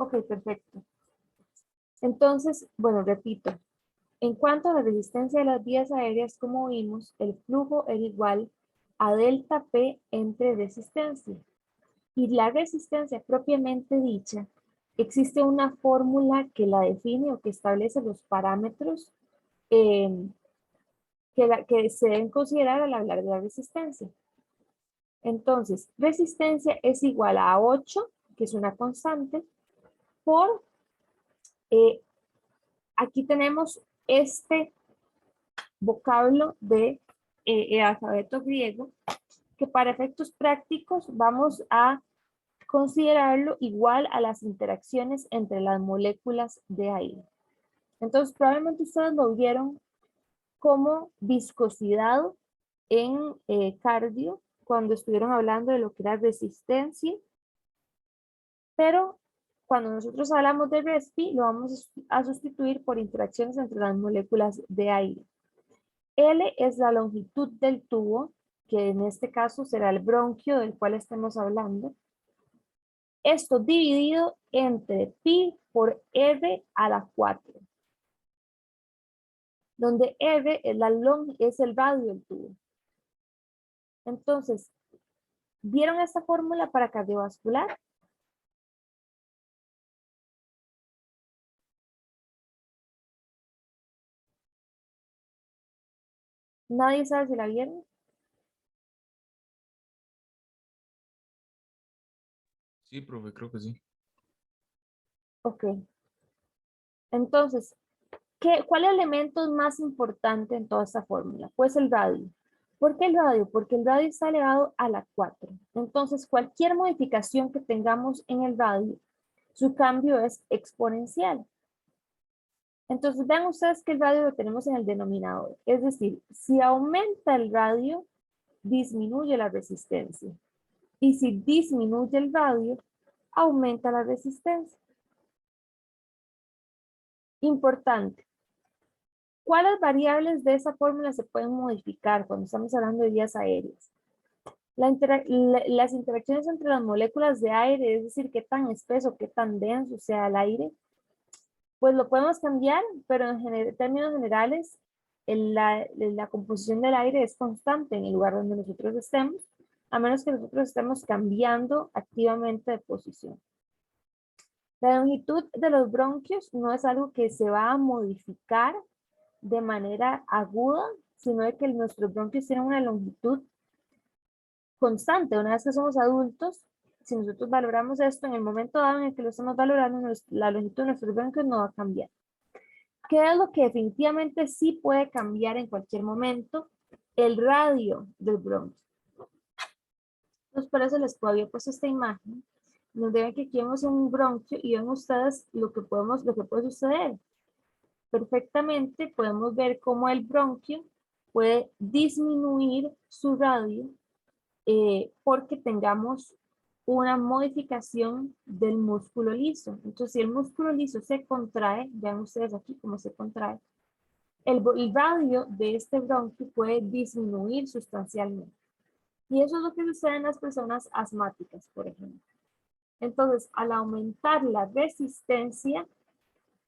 Ok, perfecto. Entonces, bueno, repito. En cuanto a la resistencia de las vías aéreas, como vimos, el flujo es igual a delta P entre resistencia. Y la resistencia propiamente dicha, existe una fórmula que la define o que establece los parámetros que se deben considerar al hablar de la resistencia. Entonces, resistencia es igual a 8, que es una constante, por, aquí tenemos este vocablo de el alfabeto griego, que para efectos prácticos vamos a considerarlo igual a las interacciones entre las moléculas de aire. Entonces, probablemente ustedes lo vieron como viscosidad en cardio, cuando estuvieron hablando de lo que era resistencia, pero cuando nosotros hablamos de respi, lo vamos a sustituir por interacciones entre las moléculas de aire. L es la longitud del tubo, que en este caso será el bronquio del cual estemos hablando. Esto dividido entre pi por r a la 4, donde r es el radio del tubo. Entonces, ¿vieron esta fórmula para cardiovascular? ¿Nadie sabe si la vieron? Sí, profe, creo que sí. Ok. Entonces, ¿cuál elemento es más importante en toda esta fórmula? Pues el radio. ¿Por qué el radio? Porque el radio está elevado a la 4. Entonces, cualquier modificación que tengamos en el radio, su cambio es exponencial. Entonces, vean ustedes que el radio lo tenemos en el denominador. Es decir, si aumenta el radio, disminuye la resistencia. Y si disminuye el radio, aumenta la resistencia. Importante. ¿Cuáles variables de esa fórmula se pueden modificar cuando estamos hablando de vías aéreas? Las interacciones entre las moléculas de aire, es decir, qué tan espeso, qué tan denso sea el aire, pues lo podemos cambiar, pero en términos generales, la composición del aire es constante en el lugar donde nosotros estemos, a menos que nosotros estemos cambiando activamente de posición. La longitud de los bronquios no es algo que se va a modificar de manera aguda, sino de que nuestros bronquios tienen una longitud constante. Una vez que somos adultos, si nosotros valoramos esto, en el momento dado en el que lo estamos valorando, la longitud de nuestros bronquios no va a cambiar. ¿Qué es lo que definitivamente sí puede cambiar en cualquier momento? El radio del bronquio. Entonces, por eso les había puesto esta imagen, donde ven que aquí vemos un bronquio y ven ustedes lo que puede suceder. Perfectamente podemos ver cómo el bronquio puede disminuir su radio porque tengamos una modificación del músculo liso. Entonces, si el músculo liso se contrae, vean ustedes aquí cómo se contrae, el radio de este bronquio puede disminuir sustancialmente. Y eso es lo que sucede en las personas asmáticas, por ejemplo. Entonces, al aumentar la resistencia,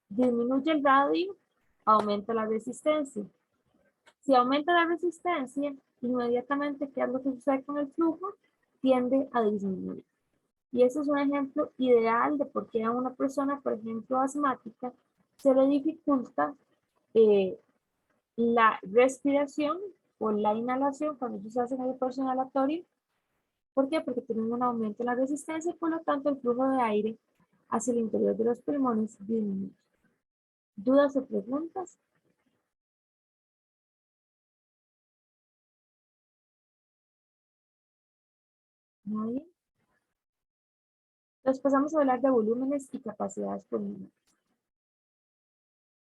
disminuye el radio, aumenta la resistencia. Si aumenta la resistencia, inmediatamente, ¿qué es lo que sucede con el flujo? Tiende a disminuir. Y ese es un ejemplo ideal de por qué a una persona, por ejemplo, asmática, se le dificulta la respiración o la inhalación cuando ellos hacen el esfuerzo inhalatorio. ¿Por qué? Porque tienen un aumento en la resistencia y por lo tanto el flujo de aire hacia el interior de los pulmones disminuye. ¿Dudas o preguntas? ¿Nadie? Entonces pasamos a hablar de volúmenes y capacidades pulmonares.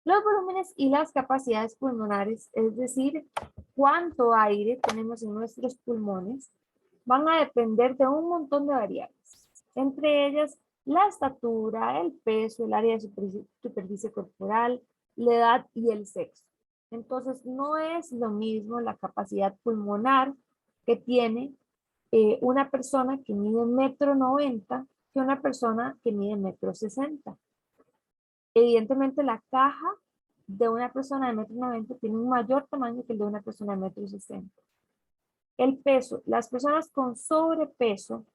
Los volúmenes y las capacidades pulmonares, es decir, cuánto aire tenemos en nuestros pulmones, van a depender de un montón de variables. Entre ellas, la estatura, el peso, el área de superficie corporal, la edad y el sexo. Entonces, no es lo mismo la capacidad pulmonar que tiene una persona que mide 1,90 m que una persona que mide 1,60 m. Evidentemente la caja de una persona de 1,90 m tiene un mayor tamaño que el de una persona de 1,60 m. El peso, las personas con sobrepeso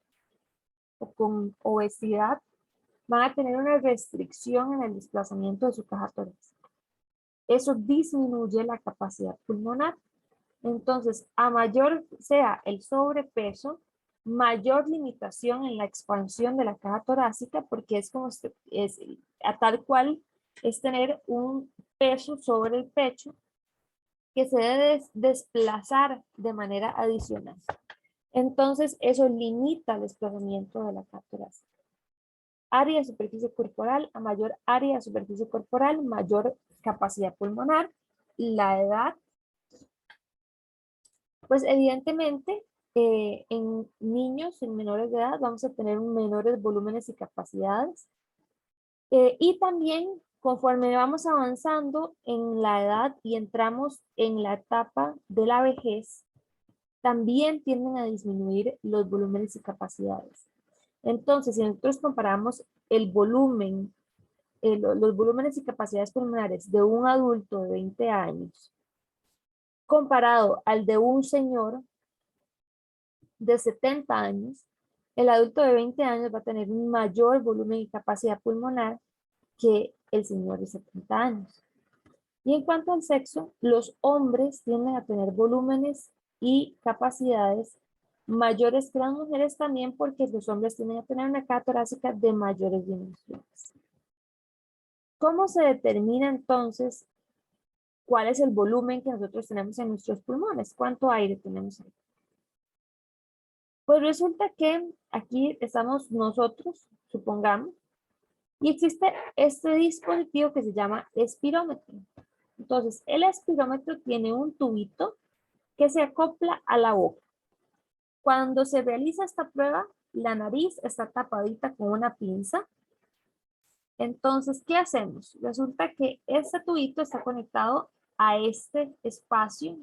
o con obesidad van a tener una restricción en el desplazamiento de su caja torácica. Eso disminuye la capacidad pulmonar. Entonces, a mayor sea el sobrepeso, mayor limitación en la expansión de la caja torácica, porque es como a tal cual es tener un peso sobre el pecho que se debe desplazar de manera adicional. Entonces, eso limita el desplazamiento de la caja torácica. Área de superficie corporal, a mayor área de superficie corporal, mayor capacidad pulmonar. La edad, pues evidentemente en niños, en menores de edad, vamos a tener menores volúmenes y capacidades. Y también conforme vamos avanzando en la edad y entramos en la etapa de la vejez, también tienden a disminuir los volúmenes y capacidades. Entonces, si nosotros comparamos el volumen, los volúmenes y capacidades pulmonares de un adulto de 20 años comparado al de un señor de 70 años, el adulto de 20 años va a tener un mayor volumen y capacidad pulmonar que el señor de 70 años. Y en cuanto al sexo, los hombres tienden a tener volúmenes y capacidades mayores que las mujeres también porque los hombres tienden a tener una caja torácica de mayores dimensiones. ¿Cómo se determina entonces cuál es el volumen que nosotros tenemos en nuestros pulmones? ¿Cuánto aire tenemos ahí? Pues resulta que aquí estamos nosotros, supongamos, y existe este dispositivo que se llama espirómetro. Entonces, el espirómetro tiene un tubito que se acopla a la boca. Cuando se realiza esta prueba, la nariz está tapadita con una pinza. Entonces, ¿qué hacemos? Resulta que este tubito está conectado a este espacio,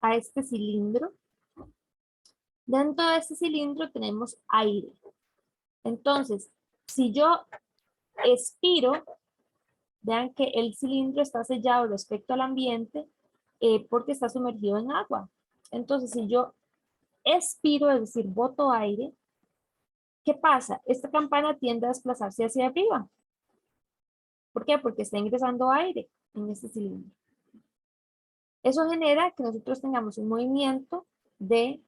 a este cilindro. Dentro de este cilindro tenemos aire. Entonces, si yo expiro, vean que el cilindro está sellado respecto al ambiente porque está sumergido en agua. Entonces, si yo expiro, es decir, boto aire, ¿qué pasa? Esta campana tiende a desplazarse hacia arriba. ¿Por qué? Porque está ingresando aire en este cilindro. Eso genera que nosotros tengamos un movimiento de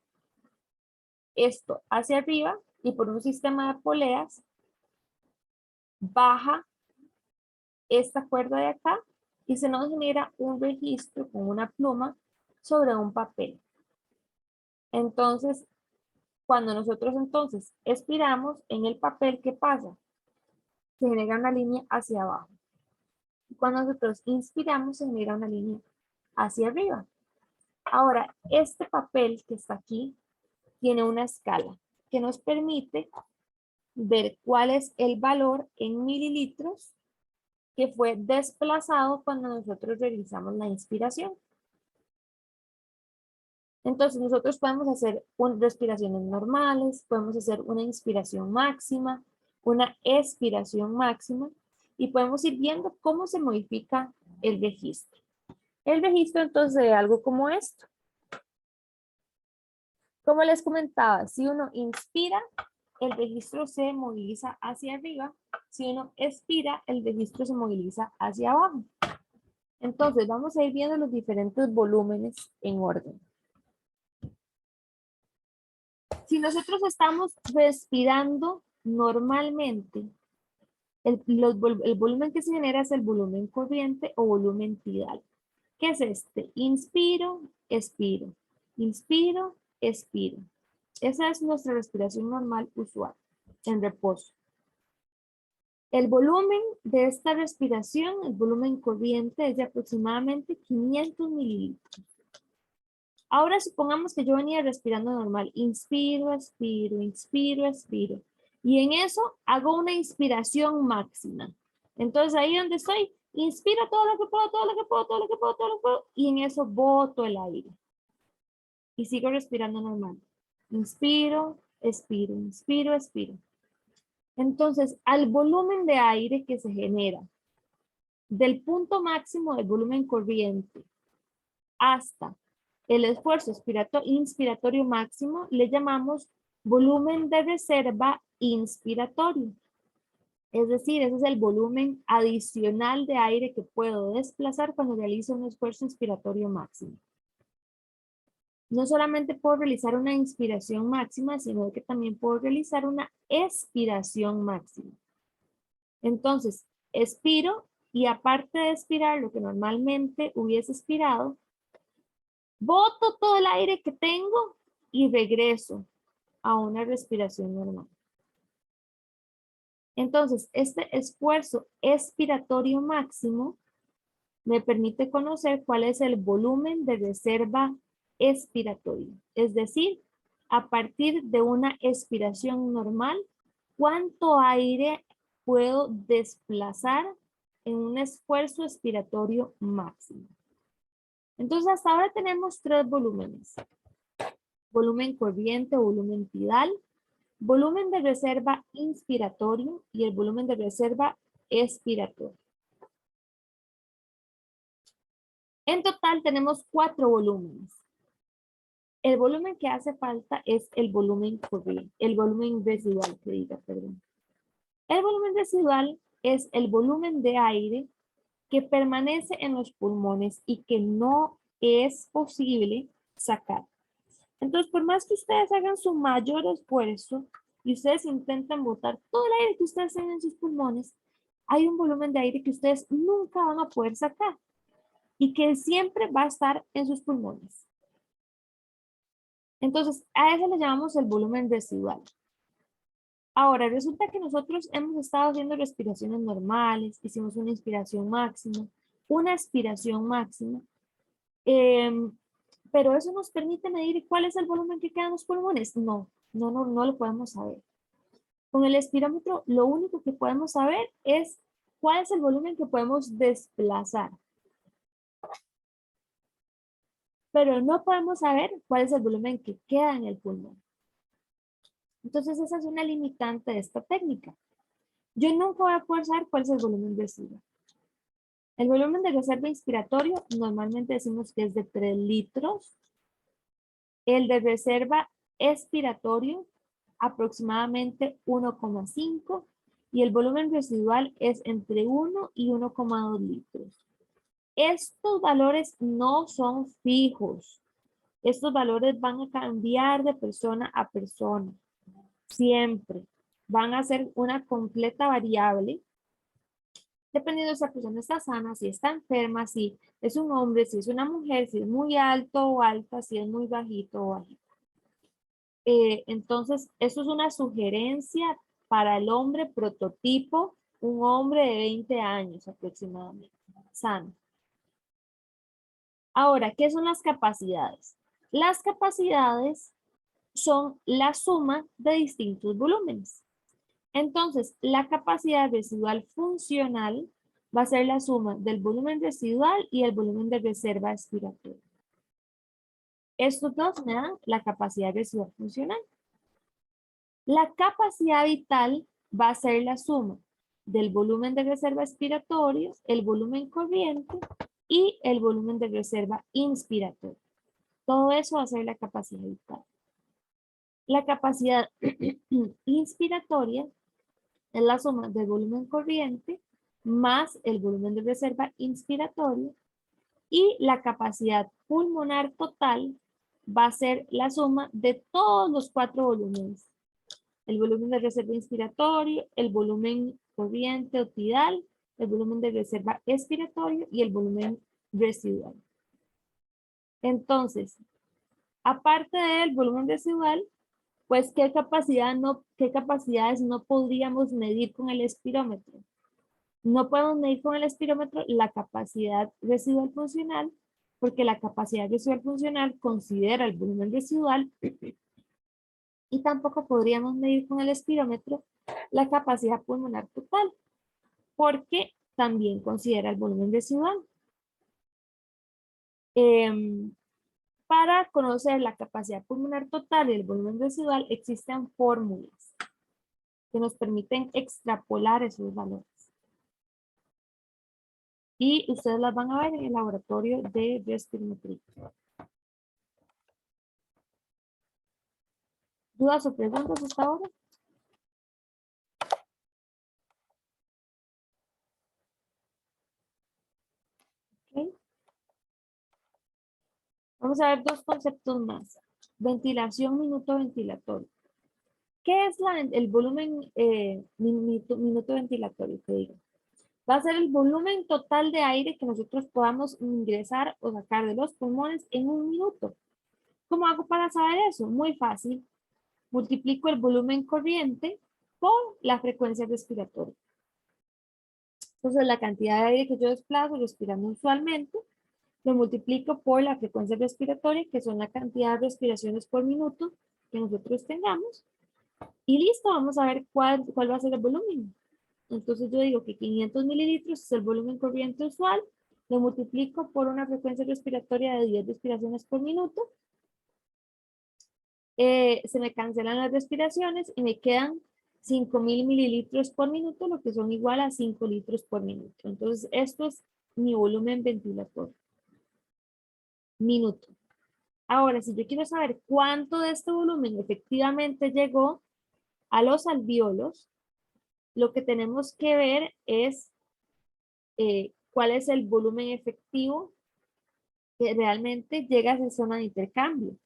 esto hacia arriba y por un sistema de poleas baja esta cuerda de acá y se nos genera un registro con una pluma sobre un papel. Entonces, cuando nosotros entonces expiramos en el papel, ¿qué pasa? Se genera una línea hacia abajo. Cuando nosotros inspiramos, se genera una línea hacia arriba. Ahora, este papel que está aquí tiene una escala que nos permite ver cuál es el valor en mililitros que fue desplazado cuando nosotros realizamos la inspiración. Entonces nosotros podemos hacer respiraciones normales, podemos hacer una inspiración máxima, una expiración máxima y podemos ir viendo cómo se modifica el registro. El registro entonces de algo como esto. Como les comentaba, si uno inspira, el registro se moviliza hacia arriba. Si uno expira, el registro se moviliza hacia abajo. Entonces vamos a ir viendo los diferentes volúmenes en orden. Si nosotros estamos respirando normalmente, el volumen que se genera es el volumen corriente o volumen tidal. ¿Qué es este? Inspiro, expiro. Inspiro, expiro. Esa es nuestra respiración normal usual, en reposo. El volumen de esta respiración, el volumen corriente, es de aproximadamente 500 mililitros. Ahora supongamos que yo venía respirando normal. Inspiro, expiro, inspiro, expiro. Y en eso hago una inspiración máxima. Entonces ahí donde estoy, inspiro todo lo que puedo, todo lo que puedo, todo lo que puedo, todo lo que puedo. Y en eso boto el aire. Y sigo respirando normal. Inspiro, expiro, inspiro, expiro. Entonces, al volumen de aire que se genera del punto máximo del volumen corriente hasta el esfuerzo inspiratorio máximo, le llamamos volumen de reserva inspiratorio. Es decir, ese es el volumen adicional de aire que puedo desplazar cuando realizo un esfuerzo inspiratorio máximo. No solamente puedo realizar una inspiración máxima, sino que también puedo realizar una expiración máxima. Entonces, expiro y aparte de expirar lo que normalmente hubiese expirado, boto todo el aire que tengo y regreso a una respiración normal. Entonces, este esfuerzo expiratorio máximo me permite conocer cuál es el volumen de reserva expiratoria. Es decir, a partir de una expiración normal, ¿cuánto aire puedo desplazar en un esfuerzo expiratorio máximo? Entonces, hasta ahora tenemos tres volúmenes. Volumen corriente o volumen tidal, volumen de reserva inspiratorio y el volumen de reserva expiratorio. En total tenemos 4 volúmenes. El volumen que hace falta es el volumen corriente, el volumen residual, que diga, perdón. El volumen residual es el volumen de aire que permanece en los pulmones y que no es posible sacar. Entonces, por más que ustedes hagan su mayor esfuerzo y ustedes intenten botar todo el aire que ustedes tienen en sus pulmones, hay un volumen de aire que ustedes nunca van a poder sacar y que siempre va a estar en sus pulmones. Entonces, a eso le llamamos el volumen residual. Ahora, resulta que nosotros hemos estado haciendo respiraciones normales, hicimos una inspiración máxima, una expiración máxima, pero eso nos permite medir cuál es el volumen que queda en los pulmones. No lo podemos saber. Con el espirómetro, lo único que podemos saber es cuál es el volumen que podemos desplazar. Pero no podemos saber cuál es el volumen que queda en el pulmón. Entonces, esa es una limitante de esta técnica. Yo nunca voy a poder saber cuál es el volumen residual. El volumen de reserva inspiratorio normalmente decimos que es de 3 litros. El de reserva expiratorio aproximadamente 1,5 y el volumen residual es entre 1 y 1,2 litros. Estos valores no son fijos. Estos valores van a cambiar de persona a persona. Siempre van a ser una completa variable dependiendo de si la persona está sana, si está enferma, si es un hombre, si es una mujer, si es muy alto o alta, si es muy bajito o bajita. Entonces, eso es una sugerencia para el hombre prototipo, un hombre de 20 años aproximadamente, sano. Ahora, ¿qué son las capacidades? Las capacidades son la suma de distintos volúmenes. Entonces, la capacidad residual funcional va a ser la suma del volumen residual y el volumen de reserva expiratoria. Estos dos me dan la capacidad residual funcional. La capacidad vital va a ser la suma del volumen de reserva expiratorio, el volumen corriente y el volumen de reserva inspiratoria. Todo eso va a ser la capacidad vital. La capacidad inspiratoria es la suma del volumen corriente más el volumen de reserva inspiratorio y la capacidad pulmonar total va a ser la suma de todos los 4 volúmenes. El volumen de reserva inspiratorio, el volumen corriente o tidal, el volumen de reserva expiratorio y el volumen residual. Entonces, aparte del volumen residual, pues ¿qué capacidades no podríamos medir con el espirómetro? No podemos medir con el espirómetro la capacidad residual funcional, porque la capacidad residual funcional considera el volumen residual y tampoco podríamos medir con el espirómetro la capacidad pulmonar total, porque también considera el volumen residual. Para conocer la capacidad pulmonar total y el volumen residual existen fórmulas. que nos permiten extrapolar esos valores. Y ustedes las van a ver en el laboratorio de respirometría. ¿Dudas o preguntas hasta ahora? Ok. Vamos a ver dos conceptos más. Ventilación, minuto ventilatorio. ¿Qué es el volumen minuto ventilatorio? Te digo. Va a ser el volumen total de aire que nosotros podamos ingresar o sacar de los pulmones en un minuto. ¿Cómo hago para saber eso? Muy fácil. Multiplico el volumen corriente por la frecuencia respiratoria. Entonces, la cantidad de aire que yo desplazo respirando usualmente, lo multiplico por la frecuencia respiratoria, que son la cantidad de respiraciones por minuto que nosotros tengamos. Y listo, vamos a ver cuál va a ser el volumen. Entonces yo digo que 500 mililitros es el volumen corriente usual, lo multiplico por una frecuencia respiratoria de 10 respiraciones por minuto, se me cancelan las respiraciones y me quedan 5.000 mililitros por minuto, lo que son igual a 5 litros por minuto. Entonces esto es mi volumen ventilatorio. Minuto. Ahora, si yo quiero saber cuánto de este volumen efectivamente llegó a los alvéolos, lo que tenemos que ver es cuál es el volumen efectivo que realmente llega a esa zona de intercambio.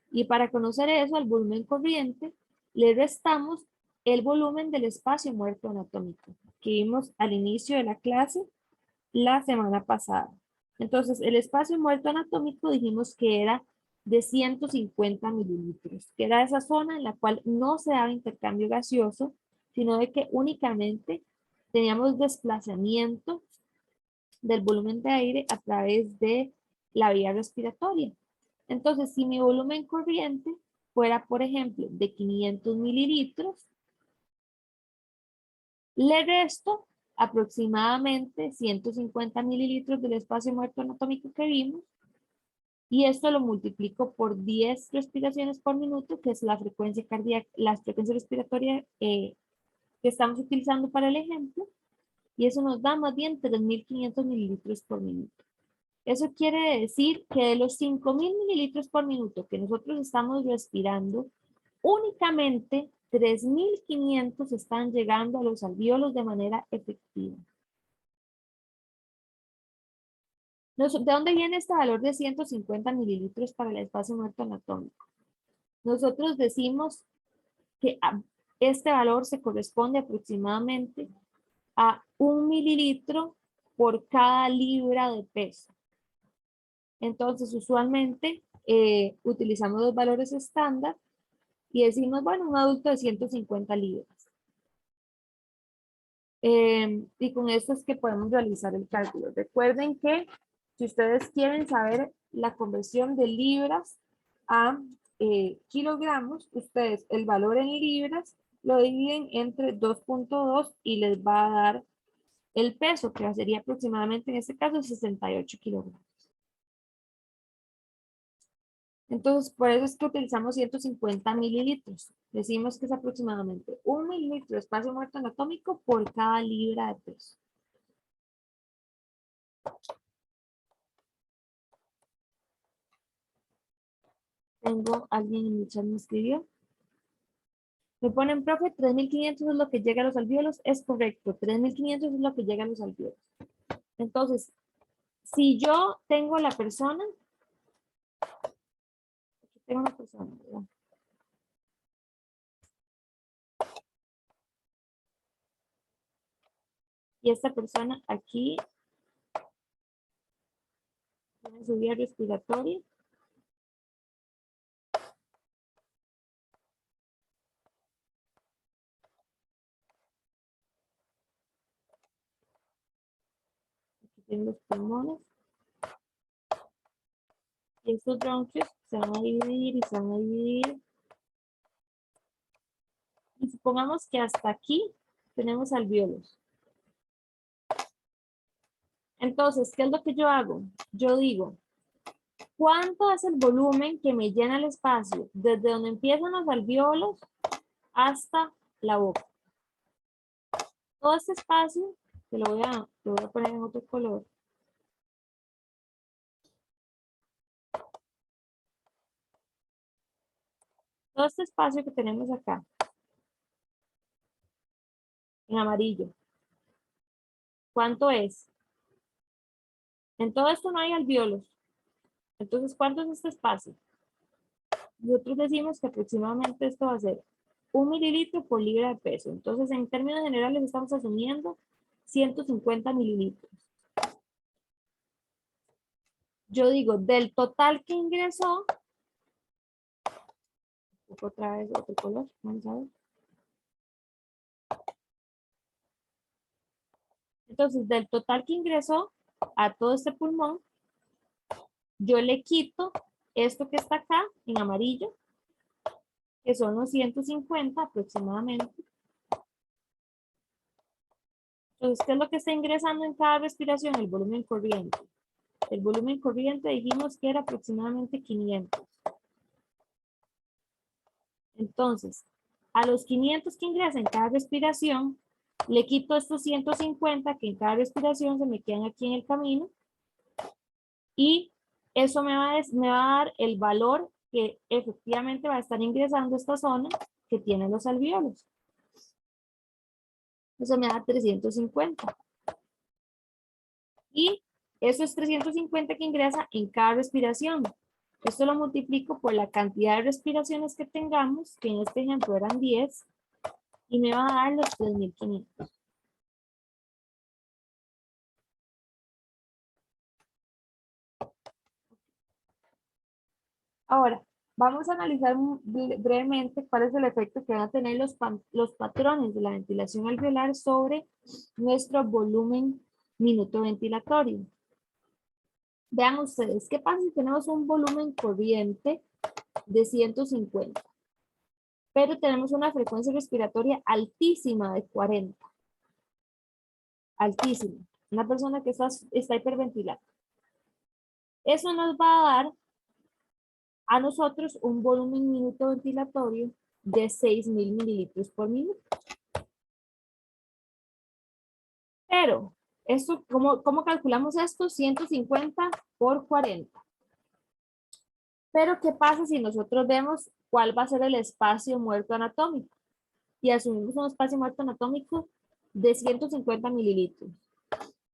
Y para conocer eso, al volumen corriente, le restamos el volumen del espacio muerto anatómico que vimos al inicio de la clase la semana pasada. Entonces, el espacio muerto anatómico dijimos que era de 150 mililitros, que era esa zona en la cual no se daba intercambio gaseoso, sino de que únicamente teníamos desplazamiento del volumen de aire a través de la vía respiratoria. Entonces, si mi volumen corriente fuera, por ejemplo, de 500 mililitros, le resto aproximadamente 150 mililitros del espacio muerto anatómico que vimos, y esto lo multiplico por 10 respiraciones por minuto, que es la frecuencia cardíaca, la frecuencia respiratoria que estamos utilizando para el ejemplo, y eso nos da más bien 3.500 mililitros por minuto. Eso quiere decir que de los 5.000 mililitros por minuto que nosotros estamos respirando, únicamente 3.500 están llegando a los alvéolos de manera efectiva. ¿De dónde viene este valor de 150 mililitros para el espacio muerto anatómico? Nosotros decimos que este valor se corresponde aproximadamente a 1 mililitro por cada libra de peso. Entonces, usualmente utilizamos los valores estándar y decimos, bueno, un adulto de 150 libras. Y con esto es que podemos realizar el cálculo. Recuerden que si ustedes quieren saber la conversión de libras a kilogramos, ustedes el valor en libras lo dividen entre 2.2 y les va a dar el peso, que sería aproximadamente en este caso 68 kilogramos. Entonces, por eso es que utilizamos 150 mililitros. Decimos que es aproximadamente 1 mililitro de espacio muerto anatómico por cada libra de peso. Tengo alguien en mi chat me escribió. Me ponen, profe, 3.500 es lo que llega a los alvéolos. Es correcto, 3.500 es lo que llega a los alvéolos. Entonces, si yo tengo la persona, aquí tengo una persona, ¿verdad? Y esta persona aquí tiene su vía respiratoria. Aquí tienen los pulmones. Y estos bronquios se van a dividir y se van a dividir. Y supongamos que hasta aquí tenemos alvéolos. Entonces, ¿qué es lo que yo hago? Yo digo, ¿cuánto es el volumen que me llena el espacio desde donde empiezan los alvéolos hasta la boca? Todo este espacio, que lo voy a poner en otro color. Todo este espacio que tenemos acá, en amarillo, ¿cuánto es? En todo esto no hay alvéolos. Entonces, ¿cuánto es este espacio? Nosotros decimos que aproximadamente esto va a ser 1 mililitro por libra de peso. Entonces, en términos generales, estamos asumiendo 150 mililitros. Yo digo, del total que ingresó, otra vez otro color, vamos a ver. Entonces, del total que ingresó a todo este pulmón, yo le quito esto que está acá en amarillo, que son los 150 aproximadamente. Entonces, ¿qué es lo que está ingresando en cada respiración? El volumen corriente. El volumen corriente dijimos que era aproximadamente 500. Entonces, a los 500 que ingresa en cada respiración, le quito estos 150 que en cada respiración se me quedan aquí en el camino y eso me va a dar el valor que efectivamente va a estar ingresando a esta zona que tiene los alvéolos. Eso me da 350. Y eso es 350 que ingresa en cada respiración. Esto lo multiplico por la cantidad de respiraciones que tengamos, que en este ejemplo eran 10, y me va a dar los 3500. Ahora, vamos a analizar brevemente cuál es el efecto que van a tener los patrones de la ventilación alveolar sobre nuestro volumen minuto ventilatorio. Vean ustedes, ¿qué pasa si tenemos un volumen corriente de 150? Pero tenemos una frecuencia respiratoria altísima de 40. Altísima. Una persona que está hiperventilada. Eso nos va a dar a nosotros un volumen minuto ventilatorio de 6.000 mililitros por minuto. Pero, esto, ¿cómo calculamos esto? 150 por 40. Pero, ¿qué pasa si nosotros vemos cuál va a ser el espacio muerto anatómico? Y asumimos un espacio muerto anatómico de 150 mililitros.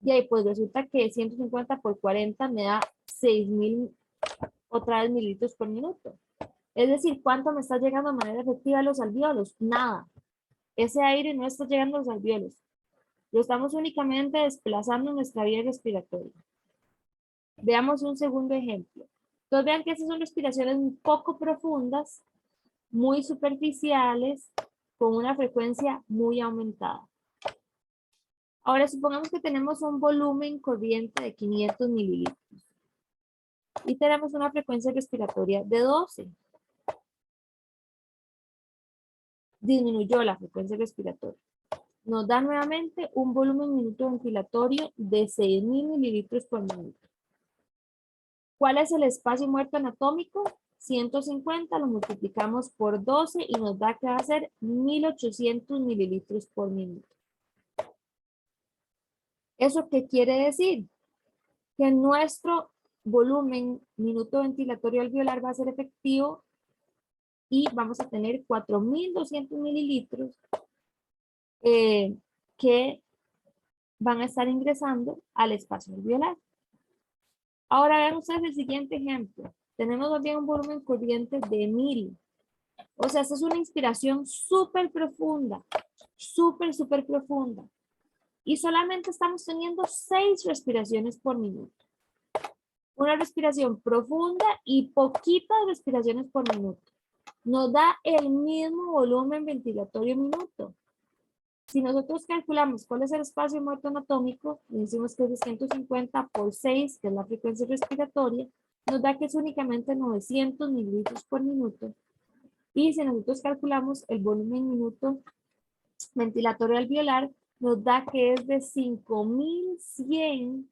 Y ahí pues resulta que 150 por 40 me da 6.000 otra vez mililitros por minuto. Es decir, ¿cuánto me está llegando de manera efectiva a los alvéolos? Nada. Ese aire no está llegando a los alvéolos. Lo estamos únicamente desplazando en nuestra vía respiratoria. Veamos un segundo ejemplo. Entonces vean que esas son respiraciones un poco profundas, muy superficiales, con una frecuencia muy aumentada. Ahora supongamos que tenemos un volumen corriente de 500 mililitros y tenemos una frecuencia respiratoria de 12. Disminuyó la frecuencia respiratoria. Nos da nuevamente un volumen minuto ventilatorio de 6.000 mililitros por minuto. ¿Cuál es el espacio muerto anatómico? 150 lo multiplicamos por 12 y nos da que va a ser 1.800 mililitros por minuto. ¿Eso qué quiere decir? Que nuestro volumen minuto ventilatorio alveolar va a ser efectivo y vamos a tener 4.200 mililitros que van a estar ingresando al espacio alveolar. Ahora vean ustedes el siguiente ejemplo. Tenemos también un volumen corriente de 1.000. O sea, esta es una inspiración súper profunda, súper profunda. Y solamente estamos teniendo 6 respiraciones por minuto. Una respiración profunda y poquitas respiraciones por minuto. Nos da el mismo volumen ventilatorio minuto. Si nosotros calculamos cuál es el espacio muerto anatómico, y decimos que es de 150 por 6, que es la frecuencia respiratoria, nos da que es únicamente 900 mililitros por minuto. Y si nosotros calculamos el volumen minuto ventilatorio alveolar, nos da que es de 5.100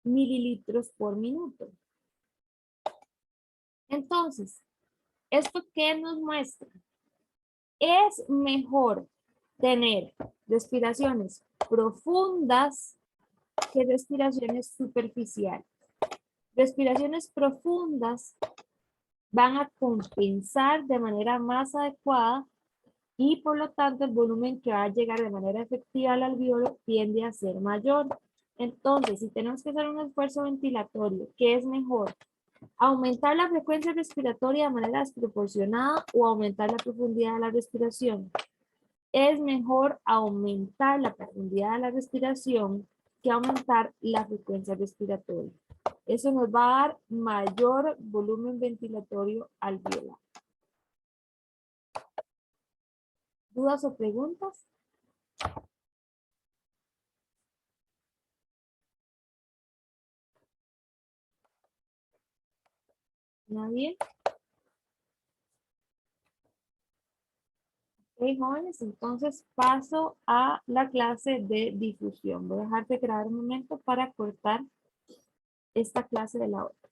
mililitros por minuto. Entonces, ¿esto qué nos muestra? Es mejor tener respiraciones profundas que respiraciones superficiales. Respiraciones profundas van a compensar de manera más adecuada y por lo tanto el volumen que va a llegar de manera efectiva al alveolo tiende a ser mayor. Entonces, si tenemos que hacer un esfuerzo ventilatorio, ¿qué es mejor? ¿Aumentar la frecuencia respiratoria de manera desproporcionada o aumentar la profundidad de la respiración? Es mejor aumentar la profundidad de la respiración que aumentar la frecuencia respiratoria. Eso nos va a dar mayor volumen ventilatorio alveolar. ¿Dudas o preguntas? ¿Nadie? Ok, jóvenes, entonces paso a la clase de difusión. Voy a dejar de grabar un momento para cortar esta clase de la otra.